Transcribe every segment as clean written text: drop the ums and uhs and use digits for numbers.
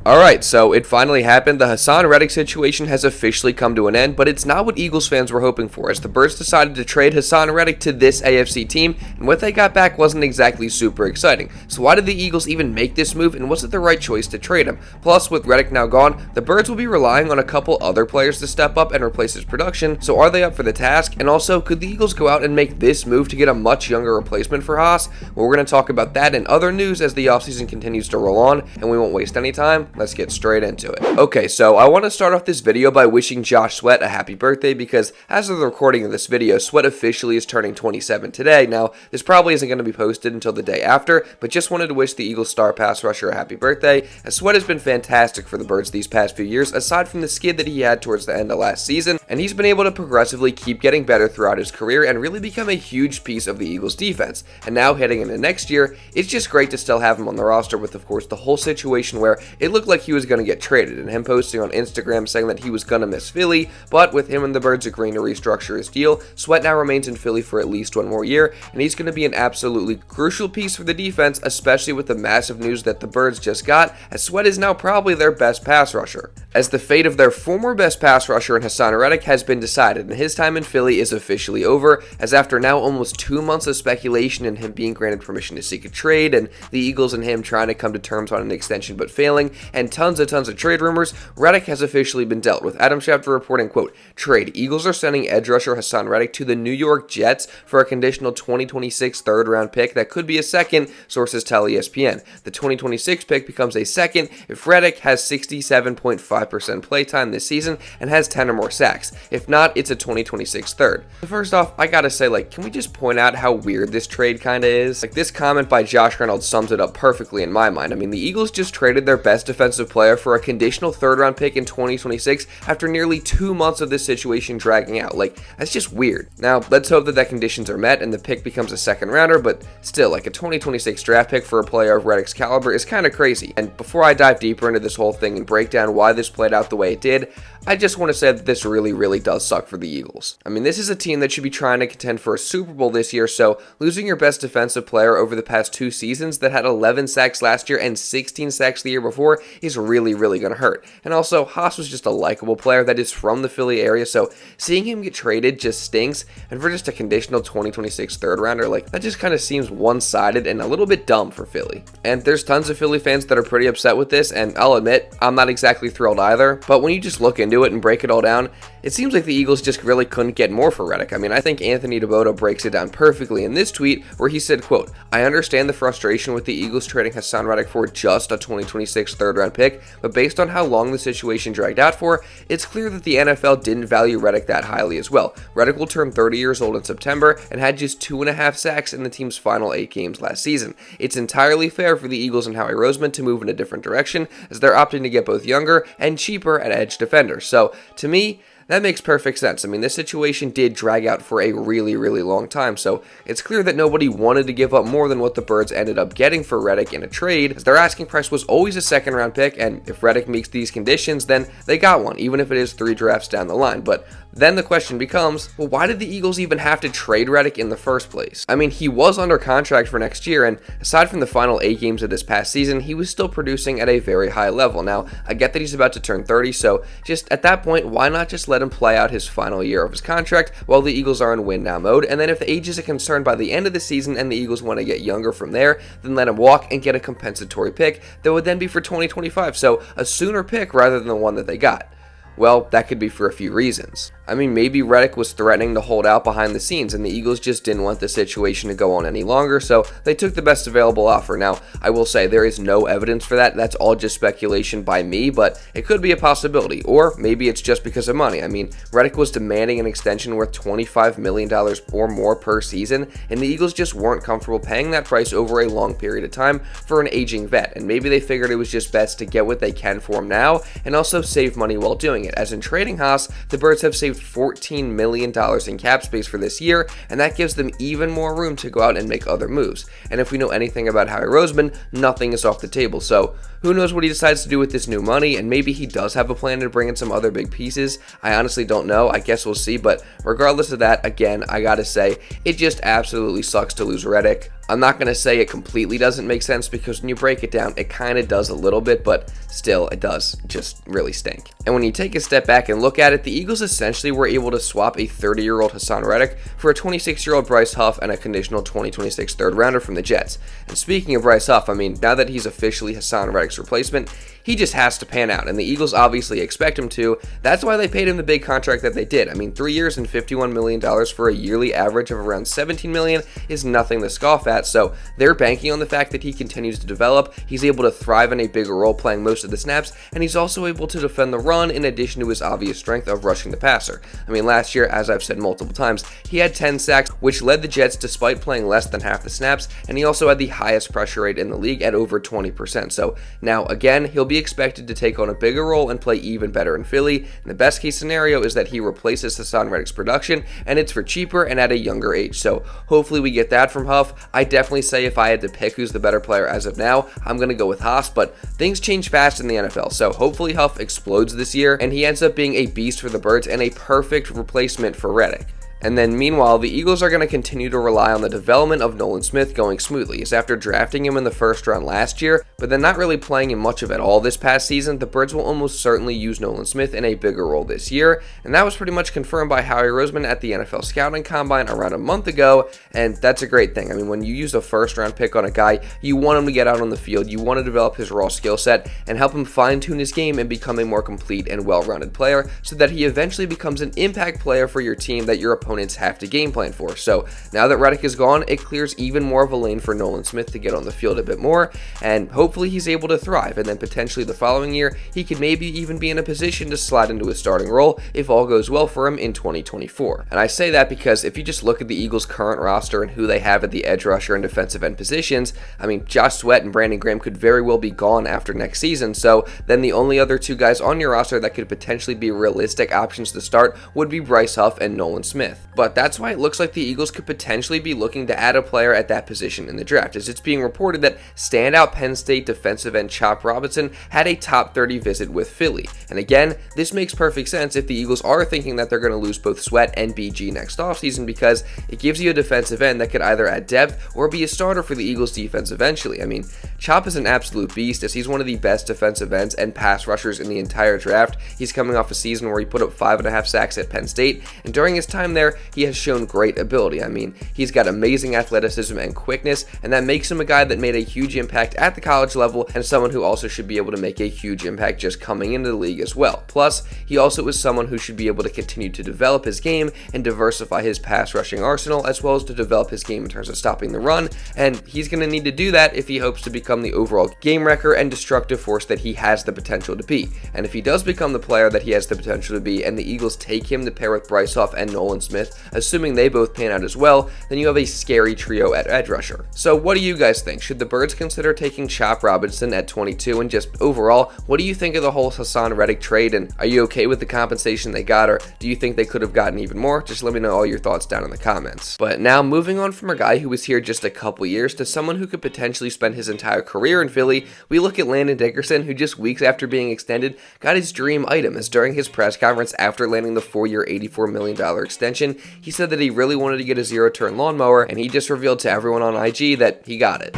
Alright, so it finally happened. The Haason Reddick situation has officially come to an end, but it's not what Eagles fans were hoping for, as the Birds decided to trade Haason Reddick to this AFC team, and what they got back wasn't exactly super exciting. So why did the Eagles even make this move, and was it the right choice to trade him? Plus, with Reddick now gone, the Birds will be relying on a couple other players to step up and replace his production, so are they up for the task? And also, could the Eagles go out and make this move to get a much younger replacement for Haas? Well, we're going to talk about that and other news as the offseason continues to roll on, and we won't waste any time. Let's get straight into it. Okay, so I want to start off this video by wishing Josh Sweat a happy birthday, because as of the recording of this video, Sweat officially is turning 27 today. Now, this probably isn't going to be posted until the day after, but just wanted to wish the Eagles star pass rusher a happy birthday, as Sweat has been fantastic for the Birds these past few years, aside from the skid that he had towards the end of last season, and he's been able to progressively keep getting better throughout his career and really become a huge piece of the Eagles defense. And now heading into next year, it's just great to still have him on the roster, with of course the whole situation where it looked like he was going to get traded, and him posting on Instagram saying that he was going to miss Philly, but with him and the Birds agreeing to restructure his deal, Sweat now remains in Philly for at least one more year, and he's going to be an absolutely crucial piece for the defense, especially with the massive news that the Birds just got, as Sweat is now probably their best pass rusher. As the fate of their former best pass rusher in Haason Reddick has been decided, and his time in Philly is officially over, as after now almost 2 months of speculation and him being granted permission to seek a trade, and the Eagles and him trying to come to terms on an extension but failing, and tons of trade rumors, Reddick has officially been dealt, with Adam Schefter reporting, quote, "Trade. Eagles are sending edge rusher Haason Reddick to the New York Jets for a conditional 2026 third-round pick that could be a second," sources tell ESPN. The 2026 pick becomes a second if Reddick has 67.5% playtime this season and has 10 or more sacks. If not, it's a 2026 third. First off, I gotta say, can we just point out how weird this trade kinda is? This comment by Josh Reynolds sums it up perfectly in my mind. I mean, the Eagles just traded their best defensive player for a conditional third-round pick in 2026 after nearly 2 months of this situation dragging out. That's just weird. Now, let's hope that conditions are met and the pick becomes a second rounder, but still, a 2026 draft pick for a player of Reddick's caliber is kind of crazy. And before I dive deeper into this whole thing and break down why this played out the way it did, I just want to say that this really does suck for the Eagles. I mean, this is a team that should be trying to contend for a Super Bowl this year, so losing your best defensive player over the past 2 seasons that had 11 sacks last year and 16 sacks the year before is really going to hurt. And also, Haas was just a likable player that is from the Philly area, so seeing him get traded just stinks, and for just a conditional 2026 third rounder, that just kind of seems one-sided and a little bit dumb for Philly. And there's tons of Philly fans that are pretty upset with this, and I'll admit, I'm not exactly thrilled either, but when you just look into it and break it all down, it seems like the Eagles just really couldn't get more for Reddick. I mean, I think Anthony DeBoto breaks it down perfectly in this tweet, where he said, quote, "I understand the frustration with the Eagles trading Haason Reddick for just a 2026 third-round pick, but based on how long the situation dragged out for, it's clear that the NFL didn't value Reddick that highly as well. Reddick will turn 30 years old in September and had just 2.5 sacks in the team's final 8 games last season. It's entirely fair for the Eagles and Howie Roseman to move in a different direction, as they're opting to get both younger and cheaper at edge defenders." So, to me, that makes perfect sense. I mean, this situation did drag out for a really long time, so it's clear that nobody wanted to give up more than what the Birds ended up getting for Reddick in a trade, as their asking price was always a second-round pick, and if Reddick meets these conditions, then they got one, even if it is 3 drafts down the line. But then the question becomes, well, why did the Eagles even have to trade Reddick in the first place? I mean, he was under contract for next year, and aside from the final 8 games of this past season, he was still producing at a very high level. Now, I get that he's about to turn 30, so just at that point, why not just let him play out his final year of his contract while the Eagles are in win now mode, and then if the age is a concern by the end of the season and the Eagles want to get younger from there, then let him walk and get a compensatory pick that would then be for 2025, so a sooner pick rather than the one that they got. Well, that could be for a few reasons. I mean, maybe Reddick was threatening to hold out behind the scenes, and the Eagles just didn't want the situation to go on any longer, so they took the best available offer. Now, I will say there is no evidence for that. That's all just speculation by me, but it could be a possibility. Or maybe it's just because of money. I mean, Reddick was demanding an extension worth $25 million or more per season, and the Eagles just weren't comfortable paying that price over a long period of time for an aging vet, and maybe they figured it was just best to get what they can for him now, and also save money while doing it. As in trading Haas, the Birds have saved $14 million in cap space for this year, and that gives them even more room to go out and make other moves. And if we know anything about Howie Roseman, nothing is off the table. So who knows what he decides to do with this new money, and maybe he does have a plan to bring in some other big pieces. I honestly don't know. I guess we'll see, but regardless of that, again, I gotta say, it just absolutely sucks to lose Reddick. I'm not going to say it completely doesn't make sense, because when you break it down, it kind of does a little bit, but still, it does just really stink. And when you take a step back and look at it, the Eagles essentially were able to swap a 30-year-old Haason Reddick for a 26-year-old Bryce HUff and a conditional 2026 third rounder from the Jets. And speaking of Bryce HUff, I mean, now that he's officially Haason Reddick's replacement, he just has to pan out, and the Eagles obviously expect him to. That's why they paid him the big contract that they did. I mean, 3 years and $51 million for a yearly average of around $17 million is nothing to scoff at, so they're banking on the fact that he continues to develop. He's able to thrive in a bigger role playing most of the snaps, and he's also able to defend the run in addition to his obvious strength of rushing the passer. I mean, last year, as I've said multiple times, he had 10 sacks, which led the Jets despite playing less than half the snaps, and he also had the highest pressure rate in the league at over 20%. So now, again, he'll be expected to take on a bigger role and play even better in Philly. And the best case scenario is that he replaces Haason Reddick's production, and it's for cheaper and at a younger age. So hopefully we get that from Huff. I definitely say if I had to pick who's the better player as of now, I'm going to go with Haas, but things change fast in the NFL. So hopefully Huff explodes this year and he ends up being a beast for the Birds and a perfect replacement for Reddick. And then meanwhile, the Eagles are going to continue to rely on the development of Nolan Smith going smoothly, as after drafting him in the first round last year, but then not really playing him much of at all this past season, the Birds will almost certainly use Nolan Smith in a bigger role this year, and that was pretty much confirmed by Howie Roseman at the NFL Scouting Combine around a month ago, and that's a great thing. I mean, when you use a first round pick on a guy, you want him to get out on the field, you want to develop his raw skill set, and help him fine-tune his game and become a more complete and well-rounded player, so that he eventually becomes an impact player for your team that your opponents have to game plan for. So now that Reddick is gone, it clears even more of a lane for Nolan Smith to get on the field a bit more, and hopefully he's able to thrive, and then potentially the following year he could maybe even be in a position to slide into a starting role if all goes well for him in 2024. And I say that because if you just look at the Eagles' current roster and who they have at the edge rusher and defensive end positions, I mean, Josh Sweat and Brandon Graham could very well be gone after next season, so then the only other two guys on your roster that could potentially be realistic options to start would be Bryce HUff and Nolan Smith. But that's why it looks like the Eagles could potentially be looking to add a player at that position in the draft, as it's being reported that standout Penn State defensive end Chop Robinson had a top 30 visit with Philly. And again, this makes perfect sense if the Eagles are thinking that they're going to lose both Sweat and BG next offseason, because it gives you a defensive end that could either add depth or be a starter for the Eagles defense eventually. I mean, Chop is an absolute beast, as he's one of the best defensive ends and pass rushers in the entire draft. He's coming off a season where he put up 5.5 sacks at Penn State, and during his time there, he has shown great ability. I mean, he's got amazing athleticism and quickness, and that makes him a guy that made a huge impact at the college level, and someone who also should be able to make a huge impact just coming into the league as well. Plus, he also is someone who should be able to continue to develop his game and diversify his pass rushing arsenal, as well as to develop his game in terms of stopping the run, and he's going to need to do that if he hopes to become the overall game wrecker and destructive force that he has the potential to be. And if he does become the player that he has the potential to be, and the Eagles take him to pair with Bryce HUff and Nolan Smith, assuming they both pan out as well, then you have a scary trio at edge rusher. So what do you guys think? Should the Birds consider taking Chop Robinson at 22? And just overall, what do you think of the whole Haason Reddick trade, and are you okay with the compensation they got, or do you think they could have gotten even more? Just let me know all your thoughts down in the comments. But now, moving on from a guy who was here just a couple years to someone who could potentially spend his entire career in Philly, we look at Landon Dickerson, who just weeks after being extended got his dream item, as during his press conference after landing the 4-year $84 million extension, he said that he really wanted to get a zero-turn lawnmower, and he just revealed to everyone on IG that he got it.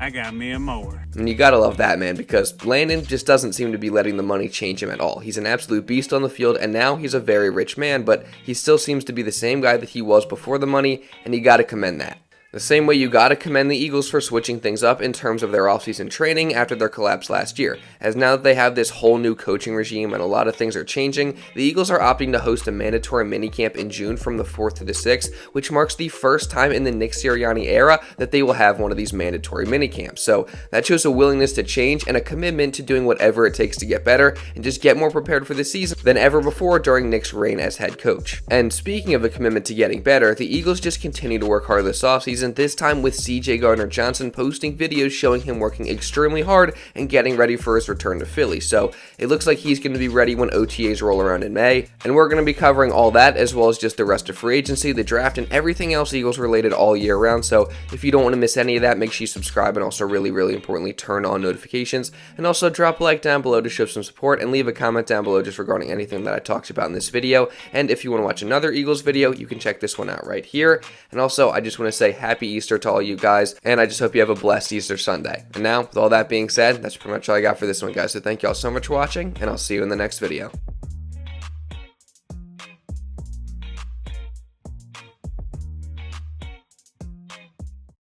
I got me a mower. And you gotta love that, man, because Landon just doesn't seem to be letting the money change him at all. He's an absolute beast on the field, and now he's a very rich man, but he still seems to be the same guy that he was before the money, and you gotta commend that. The same way you gotta commend the Eagles for switching things up in terms of their offseason training after their collapse last year, as now that they have this whole new coaching regime and a lot of things are changing, the Eagles are opting to host a mandatory minicamp in June from the 4th to the 6th, which marks the first time in the Nick Sirianni era that they will have one of these mandatory minicamps. So that shows a willingness to change and a commitment to doing whatever it takes to get better and just get more prepared for the season than ever before during Nick's reign as head coach. And speaking of a commitment to getting better, the Eagles just continue to work hard this offseason offseason, this time with CJ Gardner-Johnson posting videos showing him working extremely hard and getting ready for his return to Philly. So it looks like he's going to be ready when OTAs roll around in May, and we're going to be covering all that as well as just the rest of free agency, the draft, and everything else Eagles related all year round. So if you don't want to miss any of that, make sure you subscribe, and also really importantly turn on notifications, and also drop a like down below to show some support, and leave a comment down below just regarding anything that I talked about in this video. And if you want to watch another Eagles video, you can check this one out right here. And also, I just want to say happy Easter to all you guys, and I just hope you have a blessed Easter Sunday. And now, with all that being said, that's pretty much all I got for this one, guys. So thank you all so much for watching, and I'll see you in the next video.